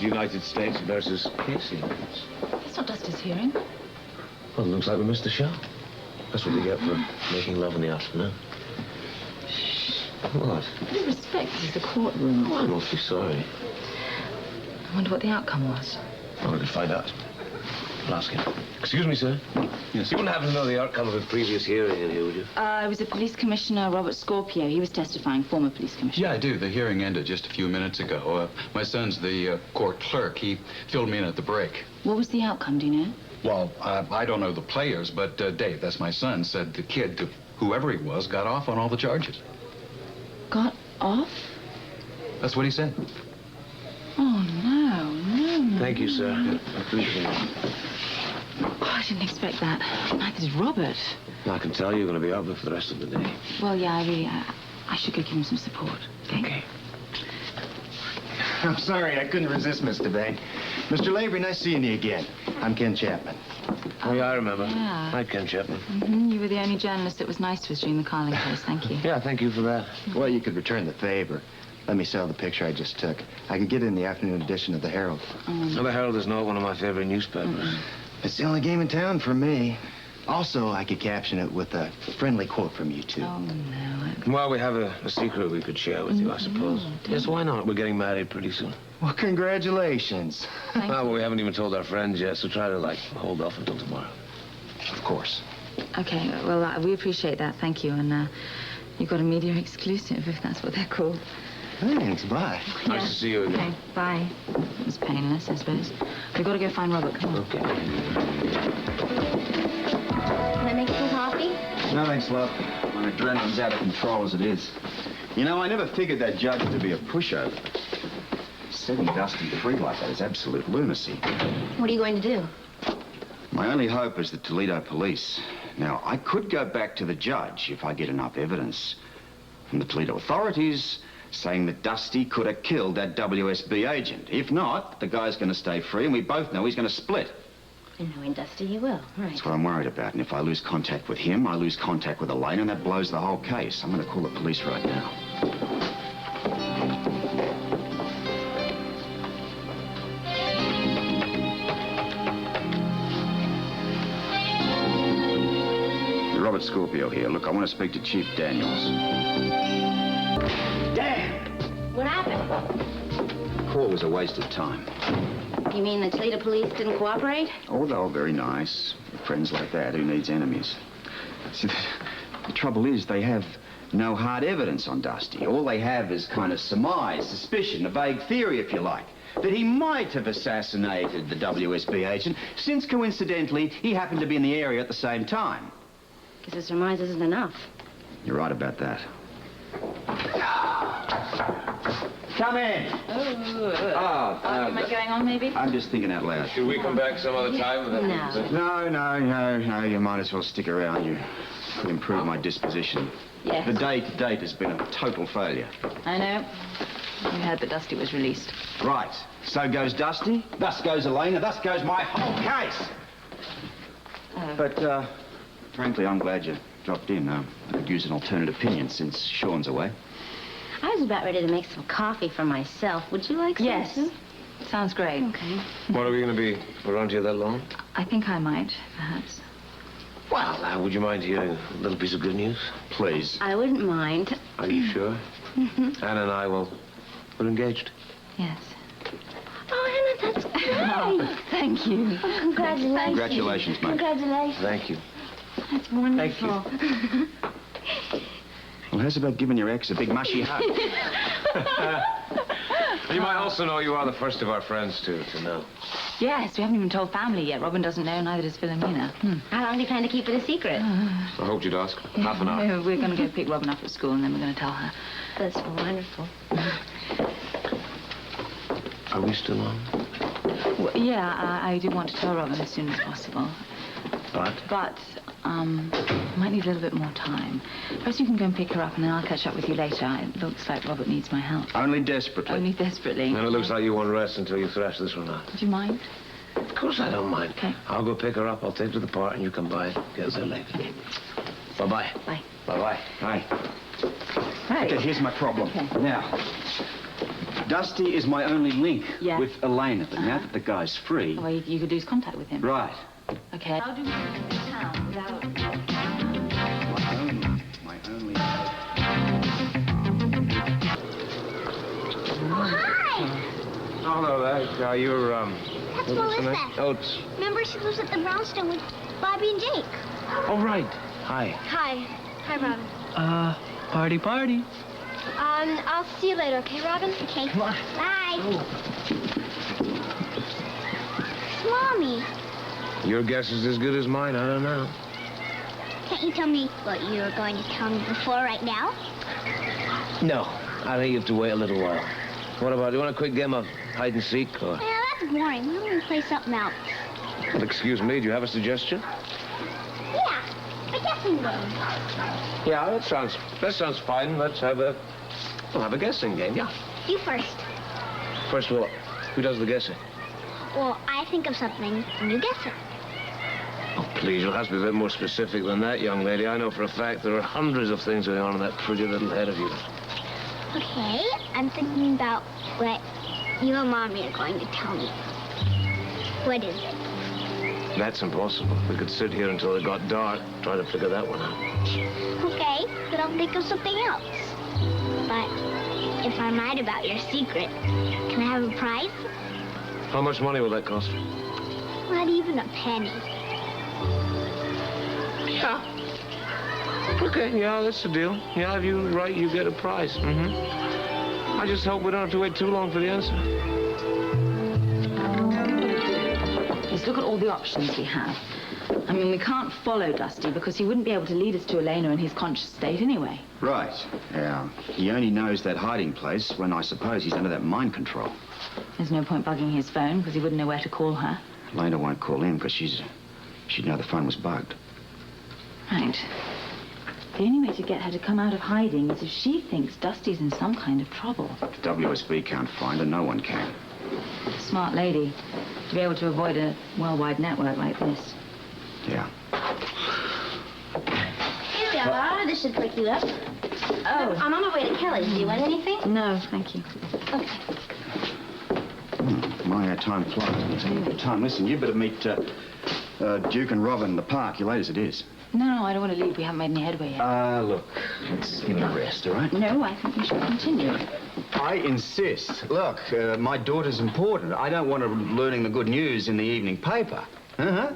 United States versus Casey. It's not Dusty's hearing. Well, it looks like we missed the show. That's what we get for making love in the afternoon. What? With respect, this is the courtroom. Oh, I'm awfully sorry. I wonder what the outcome was. Well, we could find out. I'll ask him. Excuse me, sir. Yes. You wouldn't happen to know the outcome of a previous hearing in here, would you? It was a police commissioner, Robert Scorpio. He was testifying, former police commissioner. Yeah, I do. The hearing ended just a few minutes ago. My son's the court clerk. He filled me in at the break. What was the outcome, do you know? Well, I don't know the players, but Dave, that's my son, said the kid, whoever he was, got off on all the charges. Got off? That's what he said. Oh, no. Thank you, sir. I appreciate it. Oh, I didn't expect that. Neither did Robert. I can tell you're going to be out there for the rest of the day. Well, yeah, I should go give him some support. Okay. I'm sorry, I couldn't resist, Miss Devane. Mr. Lavery, nice seeing you again. I'm Ken Chapman. Oh, yeah, I remember. Yeah. Hi, Ken Chapman. You were the only journalist that was nice to us during the Carling case. Thank you. Yeah, thank you for that. Well, you could return the favor. Let me sell the picture I just took. I can get it in the afternoon edition of the Herald. Well, the Herald is not one of my favorite newspapers. It's the only game in town for me. Also, I could caption it with a friendly quote from you two. Oh, no. Well, we have a secret we could share with you, I suppose. Yes, why not? We're getting married pretty soon. Well, congratulations. Well, we haven't even told our friends yet, so try to, hold off until tomorrow. Of course. Okay, well, we appreciate that. Thank you. And you got a media exclusive, if that's what they're called. Thanks, bye. Nice to see you again. Okay, bye. It was painless, I suppose. We've got to go find Robert. Come on. Okay. Can I make some coffee? No, thanks, love. My adrenaline's out of control as it is. You know, I never figured that judge to be a pushover. Setting Dusty free like that is absolute lunacy. What are you going to do? My only hope is the Toledo police. Now, I could go back to the judge if I get enough evidence from the Toledo authorities saying that Dusty could have killed that WSB agent. If not, the guy's going to stay free, and we both know he's going to split. And knowing Dusty, he will. Right. That's what I'm worried about. And if I lose contact with him, I lose contact with Elaine, and that blows the whole case. I'm going to call the police right now. Robert Scorpio here. Look, I want to speak to Chief Daniels. Dan! What happened? Court was a waste of time. You mean the Toledo police didn't cooperate? Oh, they were very nice. Friends like that, who needs enemies? See, the trouble is they have no hard evidence on Dusty. All they have is kind of surmise, suspicion, a vague theory, if you like, that he might have assassinated the WSB agent, since coincidentally he happened to be in the area at the same time. Because the surmise isn't enough. You're right about that. Come in. Argument going on, maybe? I'm just thinking out loud. Should we come back some other time? No. No. You might as well stick around. You could improve my disposition. Yes. The day to date has been a total failure. I know. We heard that Dusty was released. Right. So goes Dusty, thus goes Elena, thus goes my whole case. But, frankly, I'm glad you dropped in. I could use an alternate opinion since Sean's away. I was about ready to make some coffee for myself. Would you like some? Yes. Sounds great. Okay. What are we going to be around here that long? I think I might, perhaps. Well, would you mind hearing a little piece of good news? Please. I wouldn't mind. Are you sure? Anna and I, we're engaged. Yes. Oh, Anna, that's great. Oh, thank you. Oh, congratulations. Congratulations, mate. Congratulations. Thank you. That's wonderful. Well, how's about giving your ex a big mushy hug? You might also know you are the first of our friends to know. Yes, we haven't even told family yet. Robin doesn't know, neither does Philomena. How long do you plan to keep it a secret? I hoped you'd ask. Half an hour. Yeah, we're going to go pick Robin up at school, and then we're going to tell her. That's wonderful. Are we still on? Well, yeah, I do want to tell Robin as soon as possible. But, might need a little bit more time. Perhaps you can go and pick her up, and then I'll catch up with you later. It looks like Robert needs my help. Only desperately. Only desperately. And it looks like you won't rest until you thrash this one out. Do you mind? Of course I don't mind. Okay. I'll go pick her up, I'll take her to the park, and you come by and get us there later. Okay. Bye-bye. Bye. Bye-bye. Hi. Right. Okay, here's my problem. Okay. Now, Dusty is my only link Yeah. with Elena, but now that the guy's free... Well, you could lose contact with him. Right. Okay. How do we get into town without... My only... Hi! Hello there. You're, That's what's the name? Melissa. Oh, it's... Remember, she lives at the brownstone with Bobby and Jake. Oh, right. Hi. Hi. Hi, Robin. Party. I'll see you later, okay, Robin? Okay. Come on. Bye. Mommy, Your guess is as good as mine. I don't know. can't you tell me what you were going to tell me before right now? No. I think you have to wait a little while. What about, do you want a quick game of hide and seek, or... Yeah, that's boring. Why don't we play something else? Well, excuse me, do you have a suggestion? Yeah, a guessing game. Yeah, that sounds fine. We'll have a guessing game, yeah. You first. First of all, who does the guessing? Well, I think of something, and you guess it. Oh, please, you'll have to be a bit more specific than that, young lady. I know for a fact there are hundreds of things going on in that pretty little head of yours. Okay, I'm thinking about what you and Mommy are going to tell me. What is it? That's impossible. We could sit here until it got dark, trying to figure that one out. Okay, then I'll think of something else. But if I'm right about your secret, can I have a prize? How much money will that cost? Not even a penny. Yeah. Okay, yeah, that's the deal. Yeah, if you're right, you get a prize. I just hope we don't have to wait too long for the answer. Let's look at all the options we have. I mean, we can't follow Dusty because he wouldn't be able to lead us to Elena in his conscious state anyway. Right. Yeah. He only knows that hiding place when I suppose he's under that mind control. There's no point bugging his phone because he wouldn't know where to call her. Elena won't call in because she'd know the phone was bugged. Right. The only way to get her to come out of hiding is if she thinks Dusty's in some kind of trouble. The WSB can't find her. No one can. Smart lady. To be able to avoid a worldwide network like this. Yeah. Here we are. This should pick you up. Oh. I'm on my way to Kelly's. Do you want anything? No, thank you. Okay. My time flies. It's a little time. Listen, you better meet Duke and Robin in the park. You're late as it is. No, I don't want to leave. We haven't made any headway yet. Look, let's give it a rest, all right? No, I think we should continue. I insist. Look, my daughter's important. I don't want her learning the good news in the evening paper. Uh-huh.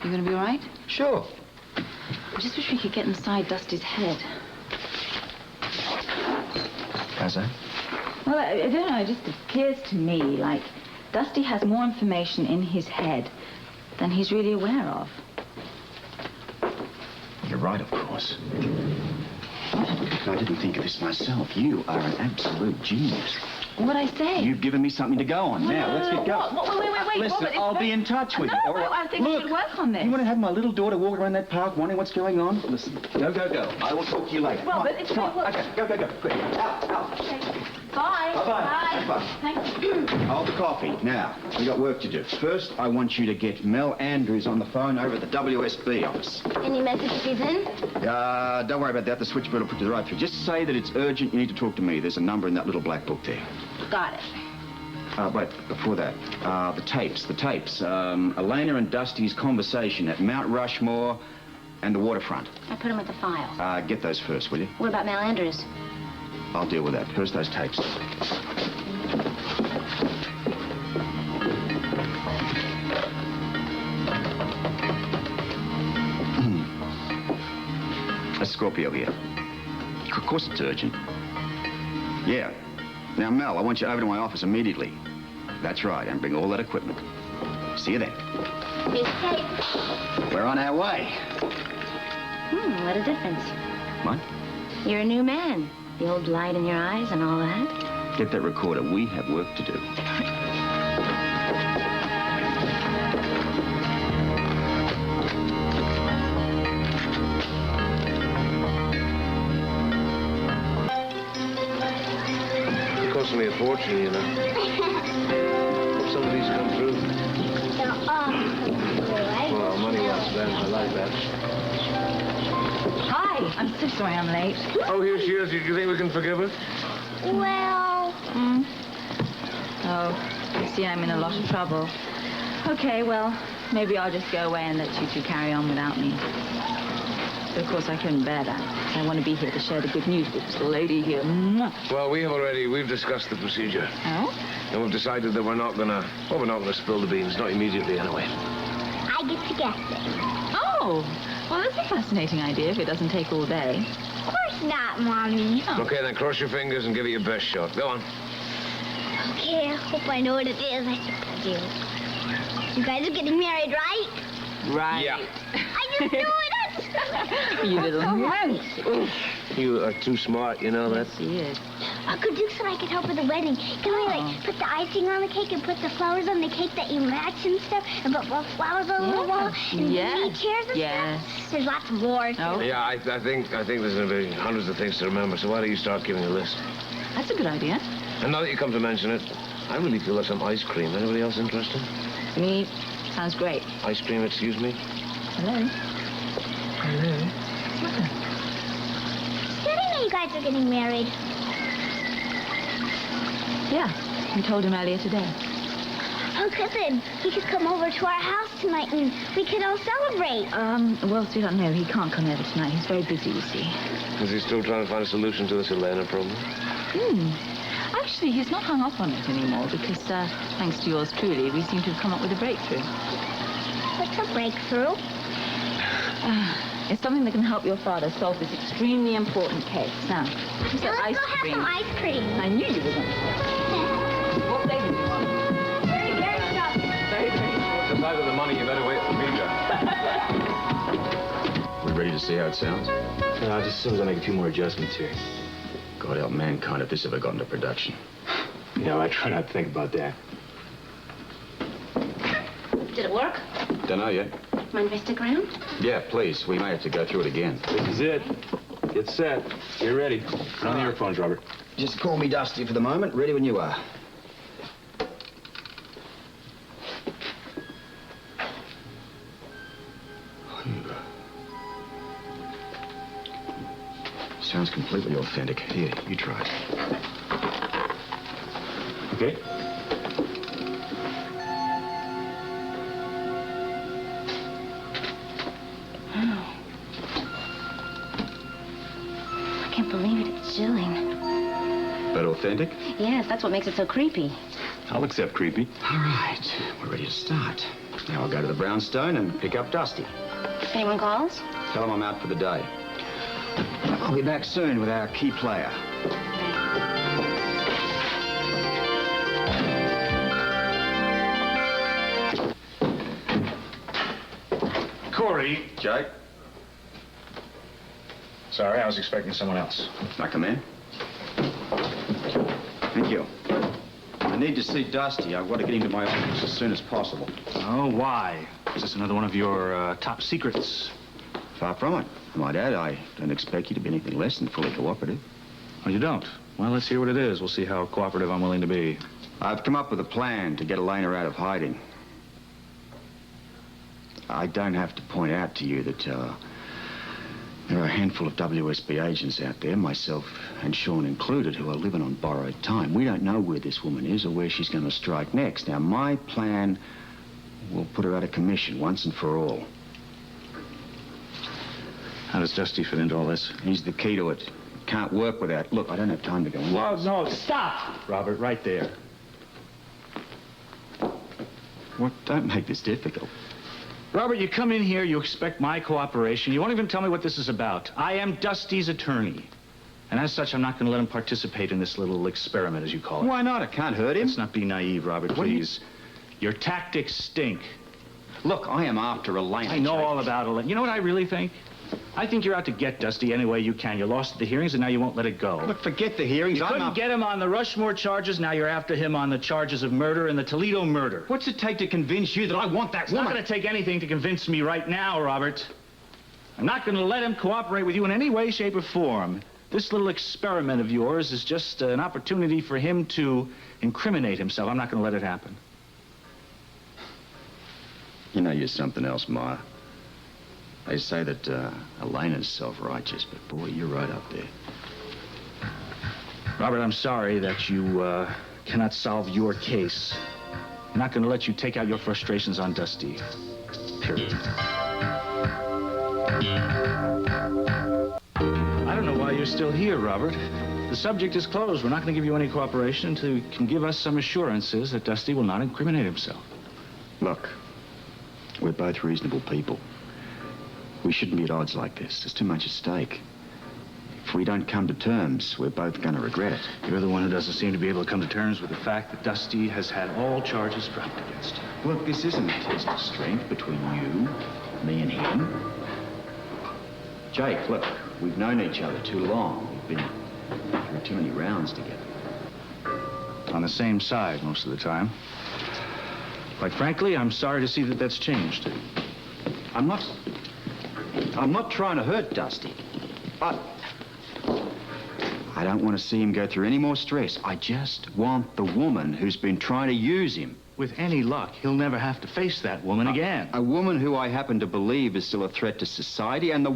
You going to be all right? Sure. I just wish we could get inside Dusty's head. How's that? Well, I don't know. It just appears to me like Dusty has more information in his head than he's really aware of. You're right, of course. I didn't think of this myself. You are an absolute genius. What'd I say? You've given me something to go on. Now, let's get going. Wait. Listen, Robert, I'll be in touch with you. No, All right. I think we Look, should work on this. You want to have my little daughter walk around that park wondering what's going on? Listen, go. I will talk to you later. Robert, it's Come on. Okay, go. Quick. Out. Okay. Bye. Bye-bye. Thank you. Hold the coffee. Now, we got work to do. First, I want you to get Mel Andrews on the phone over at the WSB office. Any messages he's in? Don't worry about that. The switchboard will put you right through. Just say that it's urgent. You need to talk to me. There's a number in that little black book there. Got it. Wait, before that, the tapes. Elena and Dusty's conversation at Mount Rushmore and the waterfront. I put them with the file. Get those first, will you? What about Mel Andrews? I'll deal with that. First, those tapes. A Scorpio here. Of course it's urgent. Yeah. Now, Mel, I want you over to my office immediately. That's right, and bring all that equipment. See you then. Here's tape. We're on our way. What a difference. What? You're a new man. The old light in your eyes and all that. Get that recorder. We have work to do. It cost me a fortune, you know. Hope some of these come through. Well, money well spent. I like that. Hi. I'm so sorry I'm late. Oh, here she is. Do you think we can forgive her? Well, Oh, you see, I'm in a lot of trouble. Okay, well, maybe I'll just go away and let you two carry on without me. But of course, I couldn't bear that. I want to be here to share the good news with this lady here. Mwah. Well, we've discussed the procedure. Oh? And we've decided that we're not gonna spill the beans, not immediately anyway. I get to guess it. Oh, well, that's a fascinating idea if it doesn't take all day. Of course not, Mommy. Oh. Okay, then cross your fingers and give it your best shot. Go on. Okay, I hope I know what it is. I think I do. You guys are getting married, right? Right. Yeah. I just knew it. You little mouse. You are too smart, you know that? Yes, he is. Uncle Duke said I could help with the wedding. Can we, like, put the icing on the cake and put the flowers on the cake that you match and stuff? And put flowers on the wall? And Yes. chairs and Yes. stuff? There's lots more. Oh, Yeah, I think there's gonna be hundreds of things to remember, so why don't you start giving a list? that's a good idea. And now that you come to mention it, I really feel like some ice cream. Anybody else interested? Me, sounds great. Ice cream, excuse me? Hello? Hello? Daddy know you guys are getting married. Yeah, we told him earlier today. Oh, cousin, he could come over to our house tonight and we could all celebrate. Well, sweetheart, no, he can't come over tonight. He's very busy, you see. Is he still trying to find a solution to this Elena problem? Actually, he's not hung up on it anymore because, thanks to yours truly, we seem to have come up with a breakthrough. What's a breakthrough? It's something that can help your father solve this extremely important case. Now, what's that Let's ice go have cream? some ice cream. I knew you were going to. What flavor do you want? Very, very tough. Very, very. Besides the money, you better wait for me, We ready to see how it sounds? No, just as soon as I make a few more adjustments here. God help mankind if this ever got into production. You know, I try not to think about that. Did it work? Don't know yet. Mind if I stick around? Yeah, please. We may have to go through it again. This is it. Get set. Get ready. On the earphones, Robert. Just call me Dusty for the moment. Ready when you are. Sounds completely authentic. Here, you try it. Okay. I can't believe it. It's chilling. But authentic? Yes, that's what makes it so creepy. I'll accept creepy. All right. We're ready to start. Now I'll go to the brownstone and pick up Dusty. If anyone calls? Tell him I'm out for the day. I'll be back soon with our key player. Corey. Jake? Sorry, I was expecting someone else. Can I come in? Thank you. I need to see Dusty. I want to get him to my office as soon as possible. Oh, why? Is this another one of your top secrets? Far from it. I might add, I don't expect you to be anything less than fully cooperative. Oh, you don't? Well, let's hear what it is. We'll see how cooperative I'm willing to be. I've come up with a plan to get Elena out of hiding. I don't have to point out to you that there are a handful of WSB agents out there, myself and Sean included, who are living on borrowed time. We don't know where this woman is or where she's going to strike next. Now, my plan will put her out of commission once and for all. How does Dusty fit into all this? He's the key to it. Can't work without... Look, I don't have time to go on. Well, no, stop! Robert, right there. What? Don't make this difficult. Robert, you come in here, you expect my cooperation. You won't even tell me what this is about. I am Dusty's attorney. And as such, I'm not going to let him participate in this little experiment, as you call it. Why not? It can't hurt him. Let's not be naive, Robert, please. Your tactics stink. Look, I am after Elena. I know Jake. all about Elena. You know what I really think? I think you're out to get Dusty any way you can. You lost at the hearings, and now you won't let it go. Look, forget the hearings. You couldn't get him on the Rushmore charges. Now you're after him on the charges of murder and the Toledo murder. What's it take to convince you that I want that It's woman? not going to take anything to convince me right now, Robert. I'm not going to let him cooperate with you in any way, shape, or form. This little experiment of yours is just an opportunity for him to incriminate himself. I'm not going to let it happen. You know, you're something else, Ma. They say that Elena's self-righteous, but boy, you're right up there. Robert, I'm sorry that you cannot solve your case. I'm not going to let you take out your frustrations on Dusty. Period. I don't know why you're still here, Robert. The subject is closed. We're not going to give you any cooperation until you can give us some assurances that Dusty will not incriminate himself. Look, we're both reasonable people. We shouldn't be at odds like this. There's too much at stake. If we don't come to terms, we're both going to regret it. You're the one who doesn't seem to be able to come to terms with the fact that Dusty has had all charges dropped against him. Look, this isn't a test of strength between you, me and him. Jake, look, we've known each other too long. We've been through too many rounds together. On the same side most of the time. Quite frankly, I'm sorry to see that that's changed. I'm not trying to hurt Dusty, but I don't want to see him go through any more stress. I just want the woman who's been trying to use him. With any luck, he'll never have to face that woman again. A woman who I happen to believe is still a threat to society and the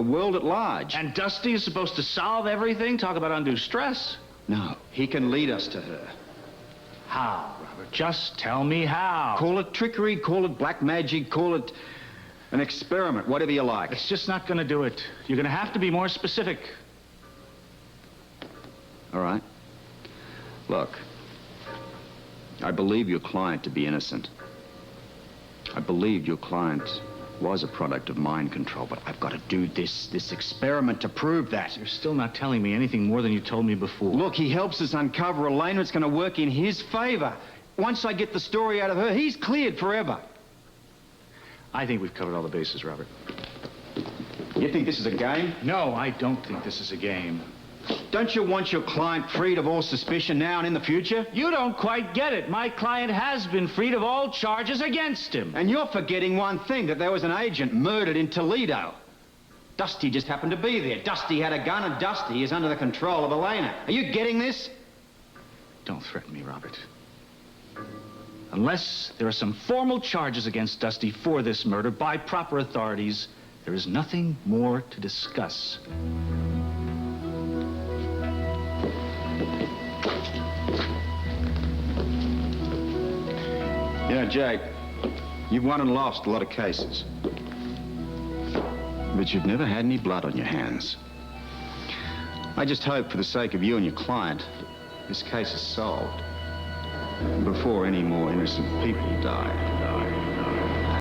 world at large. And Dusty is supposed to solve everything? Talk about undue stress. No, he can lead us to her. How, Robert? Just tell me how. Call it trickery, call it black magic, call it an experiment, whatever you like. It's just not going to do it. You're going to have to be more specific. All right. Look, I believe your client to be innocent. I believe your client was a product of mind control, but I've got to do this experiment to prove that. You're still not telling me anything more than you told me before. Look, he helps us uncover a lane that's going to work in his favor. Once I get the story out of her, he's cleared forever. I think we've covered all the bases, Robert. You think this is a game? No, I don't think this is a game. Don't you want your client freed of all suspicion now and in the future? You don't quite get it. My client has been freed of all charges against him. And you're forgetting one thing, that there was an agent murdered in Toledo. Dusty just happened to be there. Dusty had a gun, and Dusty is under the control of Elena. Are you getting this? Don't threaten me, Robert. Unless there are some formal charges against Dusty for this murder by proper authorities, there is nothing more to discuss. You know, Jake, you've won and lost a lot of cases. But you've never had any blood on your hands. I just hope, for the sake of you and your client, this case is solved before any more innocent people die.